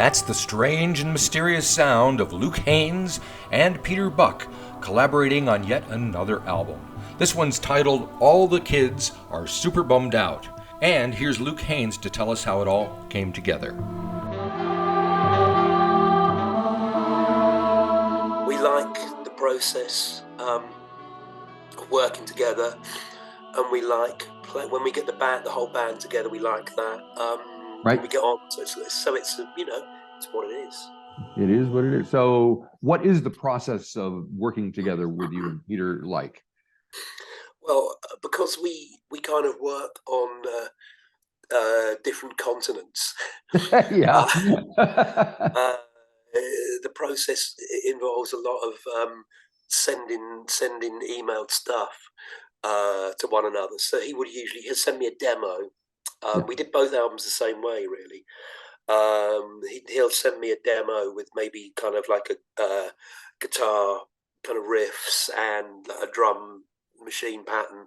That's the strange and mysterious sound of Luke Haines and Peter Buck collaborating on yet another album. This one's titled All the Kids Are Super Bummed Out. And here's Luke Haines to tell us how it all came together. We like the process of working together, and we like when we get the whole band together. We like that. Right. We get on, so it's it's what it is. It is what it is. So, what is the process of working together with you and Peter like? Well, because we kind of work on different continents. Yeah. The process involves a lot of sending emailed stuff to one another. So he'll send me a demo. We did both albums the same way, really. He'll send me a demo with maybe kind of like a guitar kind of riffs and a drum machine pattern,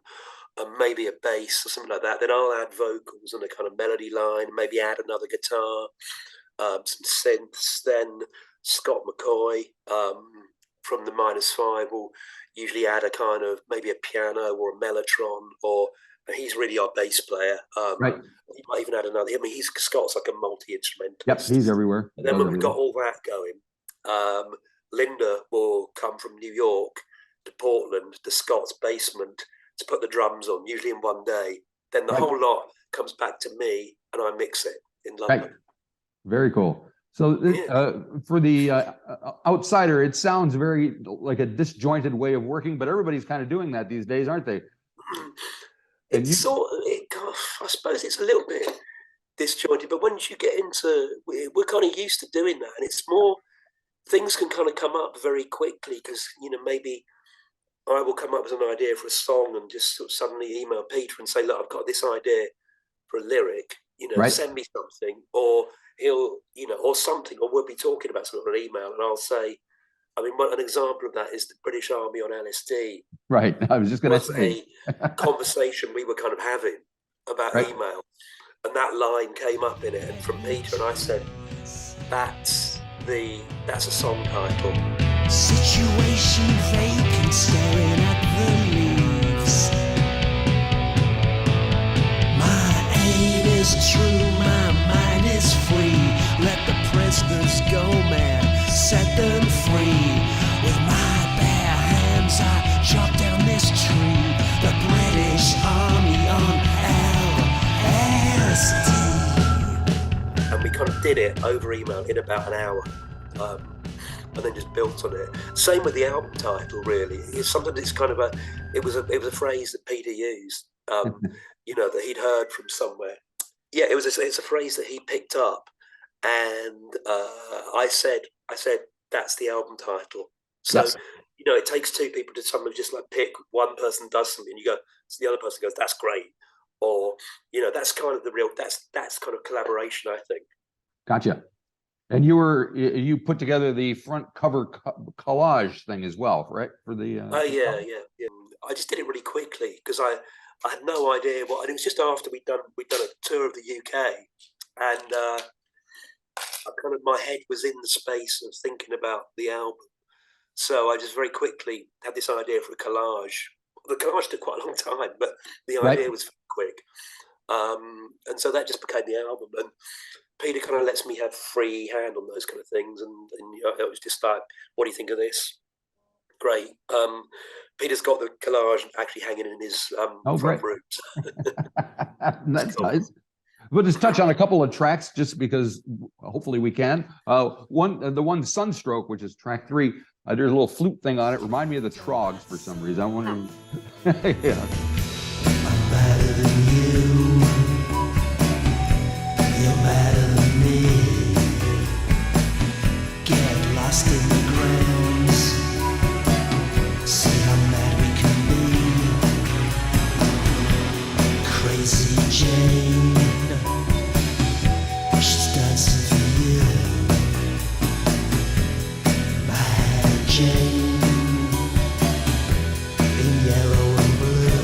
and maybe a bass or something like that. Then I'll add vocals and a kind of melody line, maybe add another guitar, some synths. Then Scott McCoy from the -5 will usually add a kind of maybe a piano or a mellotron, or he's really our bass player. Right. He might even add another. I mean, Scott's like a multi-instrumentalist. Yep, he's everywhere. And then when we've got all that going, Linda will come from New York to Portland to Scott's basement to put the drums on, usually in one day. Then the whole lot comes back to me, and I mix it in London. Right. Very cool. So for the outsider, it sounds very like a disjointed way of working, but everybody's kind of doing that these days, aren't they? I suppose it's a little bit disjointed, but once you get into, we're kind of used to doing that, and it's more, things can kind of come up very quickly because, maybe I will come up with an idea for a song and just sort of suddenly email Peter and say, look, I've got this idea for a lyric, send me something, or he'll, or something, or we'll be talking about something on an email, and I'll say, an example of that is the British Army on LSD. Right. I was just going to say a conversation we were kind of having about email, and that line came up in it, and from Peter, and I said, that's a song title. Situation vacant, staring at the leaves. My aim is true, my mind is free. Let the prisoners go, man, set them free. With my bare hands I chop down this tree. The British Army on LSD. And we kind of did it over email in about an hour. And then just built on it. Same with the album title, really. Sometimes it's kind of it was a phrase that Peter used, that he'd heard from somewhere. Yeah, it's a phrase that he picked up, and I said that's the album title. So yes. It takes two people to sometimes just like pick, one person does something, you go, so the other person goes, that's great, or that's kind of that's kind of collaboration, I think. Gotcha. And you put together the front cover collage thing as well, right? For the yeah. I just did it really quickly because I had no idea and it was just after we'd done a tour of the UK, and my head was in the space of thinking about the album. So I just very quickly had this idea for a collage. The collage took quite a long time, but the idea was quick. And so that just became the album. And Peter kind of lets me have free hand on those kind of things. And it was just like, what do you think of this? Great. Peter's got the collage actually hanging in his front room. That's nice. We'll just touch on a couple of tracks just because hopefully we can. The one Sunstroke, which is track 3, there's a little flute thing on it. Remind me of the Trogs for some reason. I wonder. Yeah. I'm better than you. You're better than me. Get lost in the grounds. See how mad we can be. Crazy Jane. She's dancing for you. My Jane. In yellow and blue.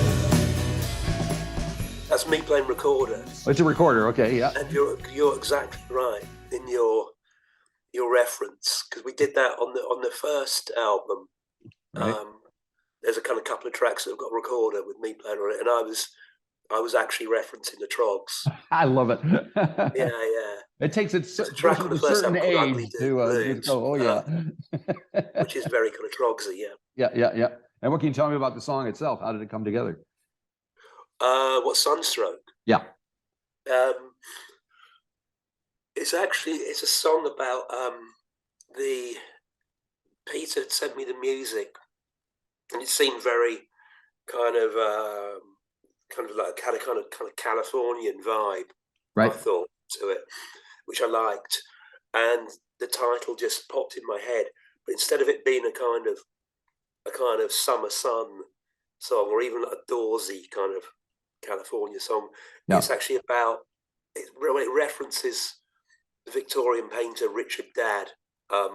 That's me playing recorder. It's a recorder, okay, yeah. And you're exactly right in your your reference, because we did that on the first album. Right. There's a kind of couple of tracks that have got a recorder with me playing on it, and I was actually referencing the Trogs. I love it. Yeah. It takes it There's a track on the a first certain album called Ugly age to just go, oh yeah. which is very kind of Trogsy, yeah. Yeah. And what can you tell me about the song itself? How did it come together? What Sunstroke? Yeah. It's a song about Peter sent me the music, and it seemed very kind of like had a kind of Californian vibe. Right. I thought to it, which I liked, and the title just popped in my head. But instead of it being a kind of summer sun song, or even like a Dawsey kind of California song, it's actually about it references the Victorian painter Richard Dadd. I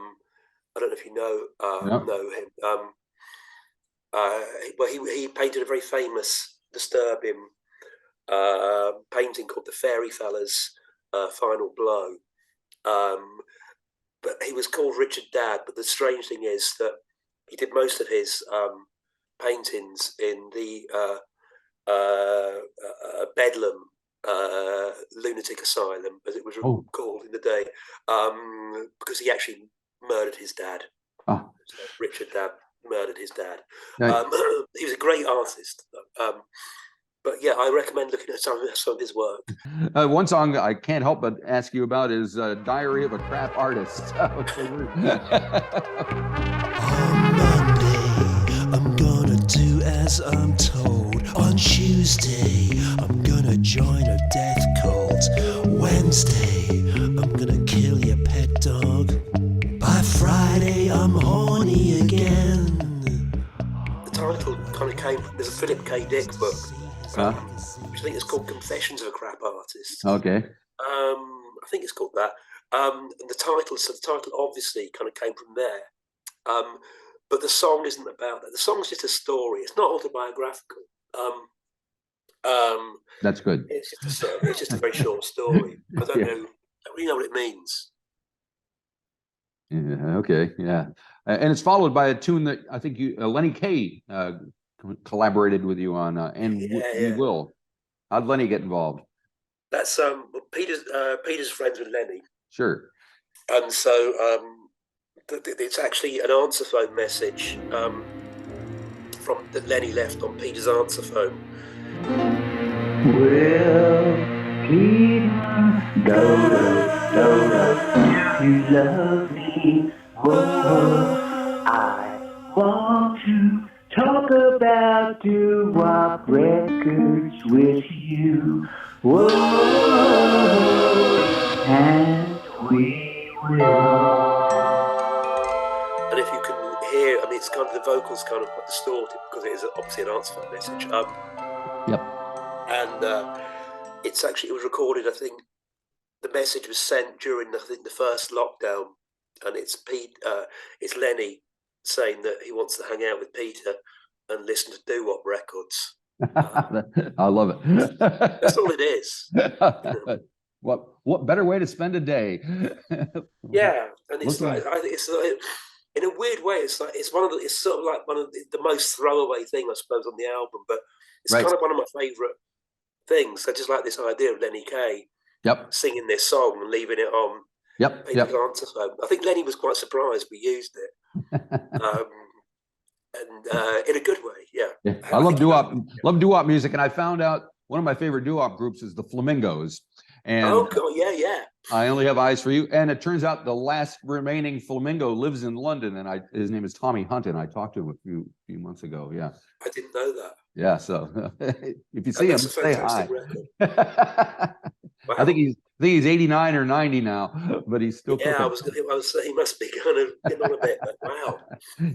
don't know if you know him. Well, he painted a very famous, disturbing painting called The Fairy Fellas' Final Blow. But he was called Richard Dadd. But the strange thing is that he did most of his paintings in the Bedlam lunatic asylum, as it was called in the day, because he actually murdered his dad. So Richard Dadd murdered his dad. He was a great artist. But yeah, I recommend looking at some of his work. One song I can't help but ask you about is Diary of a Crap Artist. On Monday, I'm gonna do as I'm told. On Tuesday, I'm gonna join a death cult. Wednesday, I'm gonna kill your pet dog. By Friday, I'm horny again. The title kind of came from, there's a Philip K. Dick book, which I think is called Confessions of a Crap Artist. Okay. I think it's called that. And the title obviously kind of came from there. But the song isn't about that. The song's just a story. It's not autobiographical. That's good. It's just a very short story. I don't really know what it means. Yeah, okay, yeah. And it's followed by a tune that I think Lenny Kaye collaborated with you on, and We Will. How'd Lenny get involved? That's Peter's friends with Lenny. Sure. And so it's actually an answer phone message from that Lenny left on Peter's answer phone. Well, Peter, do you love me? Whoa, I want to talk about doo-wop records with you. Whoa, and we will. And if you can hear, I mean, it's kind of the vocals kind of distorted because it is obviously an answer phone message. Yep. And it was recorded. I think the message was sent during the first lockdown, and it's Lenny saying that he wants to hang out with Peter and listen to doo-wop records. I love it. That's all it is. What better way to spend a day? Yeah, and it's in a weird way, it's sort of like one of the most throwaway thing, I suppose, on the album, but it's kind of one of my favourite things. I just like this idea of Lenny Kaye singing this song and leaving it on Peter's answer phone. I think Lenny was quite surprised we used it, and in a good way. Yeah. I love doo-wop music, and I found out one of my favorite doo-wop groups is the Flamingos. And oh, God, yeah. I Only Have Eyes for You. And it turns out the last remaining flamingo lives in London, and his name is Tommy Hunt, and I talked to him a few months ago. Yeah. I didn't know that. Yeah, so if you see him, say hi. Wow. I think he's 89 or 90 now, but he's still cooking. I was he must be kind of getting on a bit, but wow.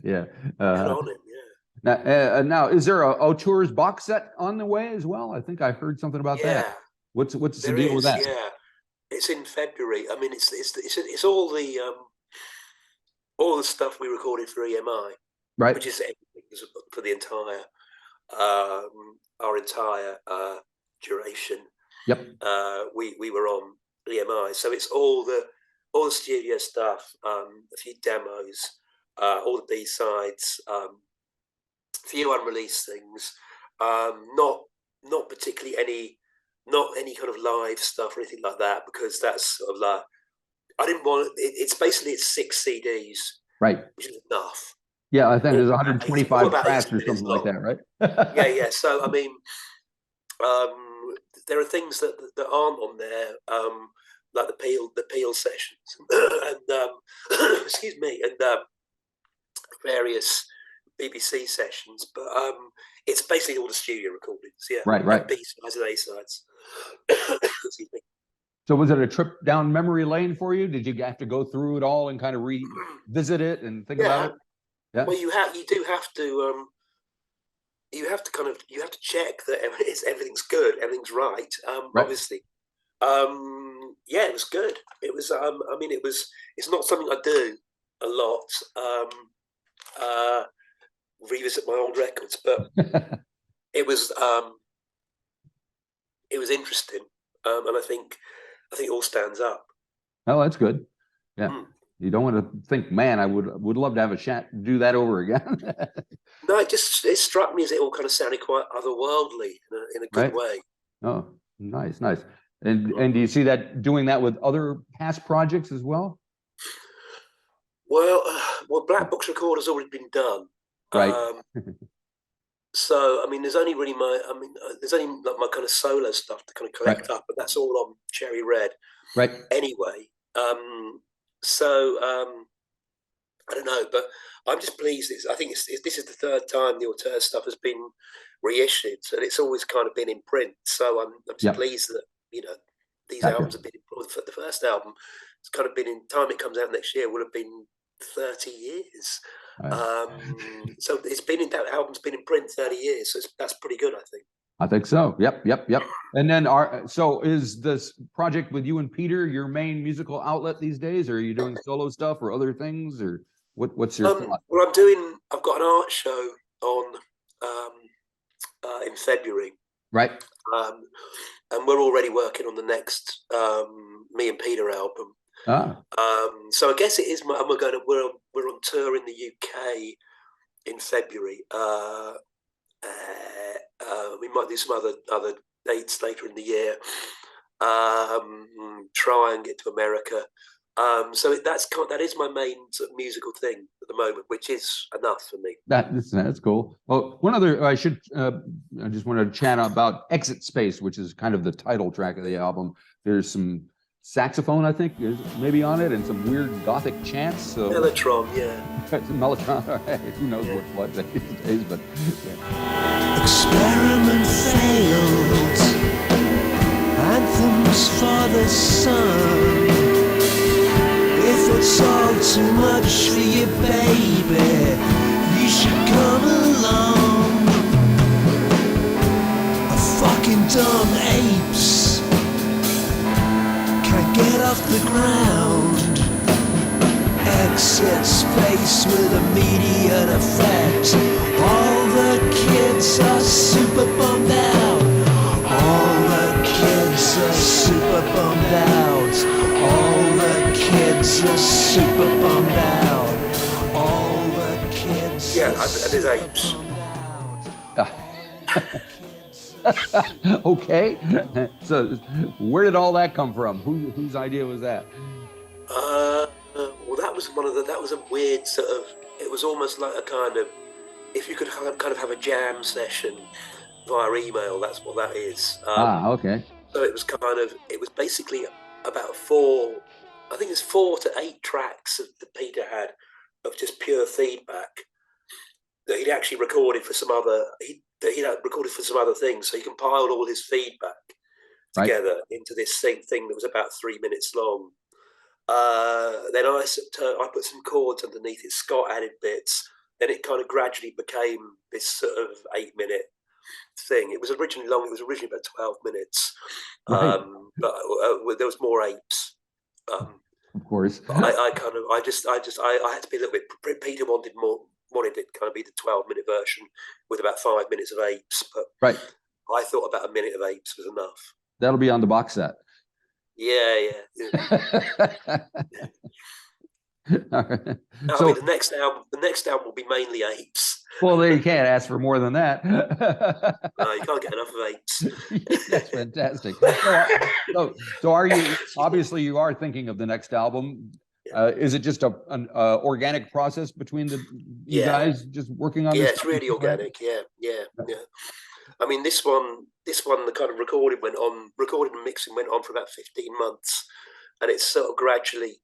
Yeah. Get on him, yeah. Now, is there a Auteurs box set on the way as well? I think I heard something about that. What's the deal with that? Yeah, it's in February. I mean, it's all the stuff we recorded for EMI, right? Which is for the entire our entire duration. Yep. We were on EMI, so it's all the all the studio stuff, a few demos, all the B-sides, a few unreleased things, not particularly not any kind of live stuff or anything like that, because that's sort of like, I didn't want it's basically 6 CDs, Right. which is enough. Yeah, I think there's All 125 about 80 tracks or minutes something like long. that, right? Yeah. So I mean, there are things that aren't on there, like the Peel sessions, and excuse me, and various BBC sessions, but it's basically all the studio recordings. Yeah, Right. and B-sides and A-sides. Excuse me. So was it a trip down memory lane for you? Did you have to go through it all and kind of revisit it and think about it? Yeah. Well, you do have to. You have to check that everything's good, everything's right. Right. Obviously, yeah, it was good. It was. I mean, it's not something I do a lot. Revisit my old records, but it was interesting, and I think it all stands up. Oh, that's good. Yeah. You don't want to think, man, I would love to have a chat, do that over again. No, it struck me as it all kind of sounded quite otherworldly in a good way. Oh, nice. And do you see that doing that with other past projects as well? Well, Black Box Record has already been done. Right. So I mean, there's only like my kind of solo stuff to kind of collect up, but that's all on Cherry Red. Right. Anyway, so I don't know, but I'm just pleased. I think this is the third time the Auteurs stuff has been reissued, and it's always kind of been in print. So I'm just pleased that these albums have been. The first album, it's kind of been in time. It comes out next year. Will have been 30 years. So it's been in that album's been in print 30 years. So that's pretty good, I think. I think so. Yep. And then so is this project with you and Peter your main musical outlet these days? Or are you doing solo stuff or other things, or what's your thought? Well, I've got an art show on in February. Right. And we're already working on the next me and Peter album. So I guess it is. We're on tour in the UK in February. We might do some other dates later in the year. Try and get to America. So that is my main sort of musical thing at the moment, which is enough for me. That's cool. Well, one other I just wanted to chat about Exit Space, which is kind of the title track of the album. There's some saxophone, I think, is maybe on it, and some weird gothic chants. So Mellotron, yeah. Mellotron. Who knows what these days, but yeah. Experiment failed. Anthems for the sun. If it's all too much for you, baby, you should come along. A fucking dumb apes can't get off the ground. Exit space with immediate effect. All the kids are super bummed out. All the kids are super bummed out. All the kids are super bummed out. All the kids. Yeah, and there's apes. Okay. So where did all that come from? Whose idea was that? Well, that was a weird sort of. It was almost like a kind of, if you could kind of have a jam session via email. That's what that is. Okay. So it was basically about 4 to 8 tracks that Peter had of just pure feedback that he'd actually recorded for some other. He'd recorded for some other things. So he compiled all his feedback together into this thing that was about 3 minutes long. Then I put some chords underneath it. Scott added bits. Then it kind of gradually became this sort of 8-minute thing. It was originally long. It was originally about 12 minutes. But there was more apes. Of course. I had to be a little bit. Peter wanted it to kind of be the 12-minute version with about 5 minutes of apes. But I thought about a minute of apes was enough. That'll be on the box set. Yeah. All right. I mean, the next album will be mainly apes. Well, there you can't ask for more than that. No, you can't get enough of apes. That's fantastic. So are you, obviously you are thinking of the next album. Is it just an organic process between you guys just working on this? Yeah, it's really organic. Yeah. I mean, this one, the kind of recording and mixing went on for about 15 months, and it's sort of gradually,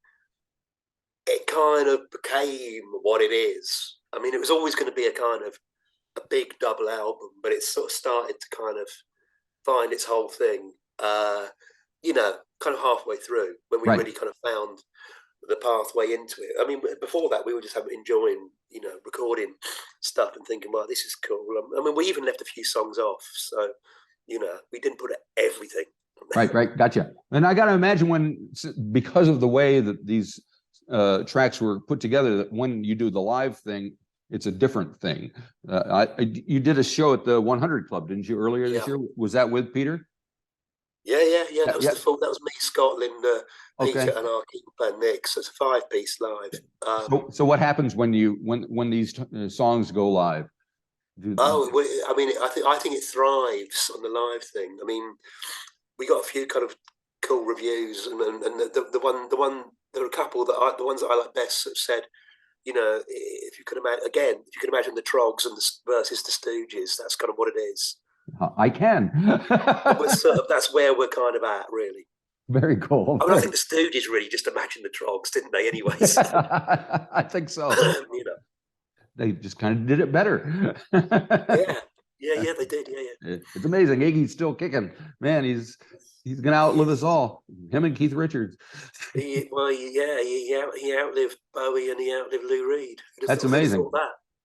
it kind of became what it is. I mean, it was always going to be a big double album, but it sort of started to kind of find its whole thing, kind of halfway through when we really kind of found the pathway into it. I mean, before that, we were just enjoying, recording stuff and thinking, well, this is cool. I mean, we even left a few songs off, so, we didn't put everything. Right. Gotcha. And I got to imagine because of the way that these tracks were put together, that when you do the live thing, it's a different thing. You did a show at the 100 Club, didn't you, earlier this year? Was that with Peter? Yeah. That was that was me, Scotland, Peter, and our keyboard player Nick. So it's a 5-piece live. So what happens when these songs go live? I mean, I think it thrives on the live thing. I mean, we got a few kind of cool reviews, and the one there are a couple the ones that I like best that said, if you could imagine the Trogs and versus the Stooges, that's kind of what it is. I can. That's where we're kind of at, really. Very cool. I mean, I think the Stooges really just imagined the Trogs, didn't they? Anyways, I think so. They just kind of did it better. Yeah, they did. Yeah. It's amazing. Iggy's still kicking. Man, he's gonna outlive us all. Him and Keith Richards. He outlived Bowie and he outlived Lou Reed. That's amazing.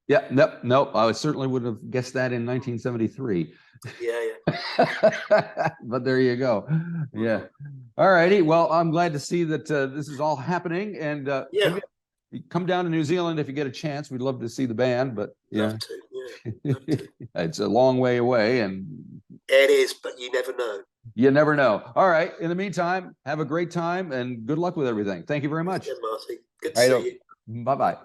Yeah, nope. I certainly would have guessed that in 1973. Yeah. But there you go. Yeah. All righty. Well, I'm glad to see that this is all happening. And come down to New Zealand if you get a chance. We'd love to see the band, but love to. It's a long way away, and it is. But you never know. You never know. All right. In the meantime, have a great time and good luck with everything. Thank you very much. Yeah, Marty. Good to see you. Bye-bye.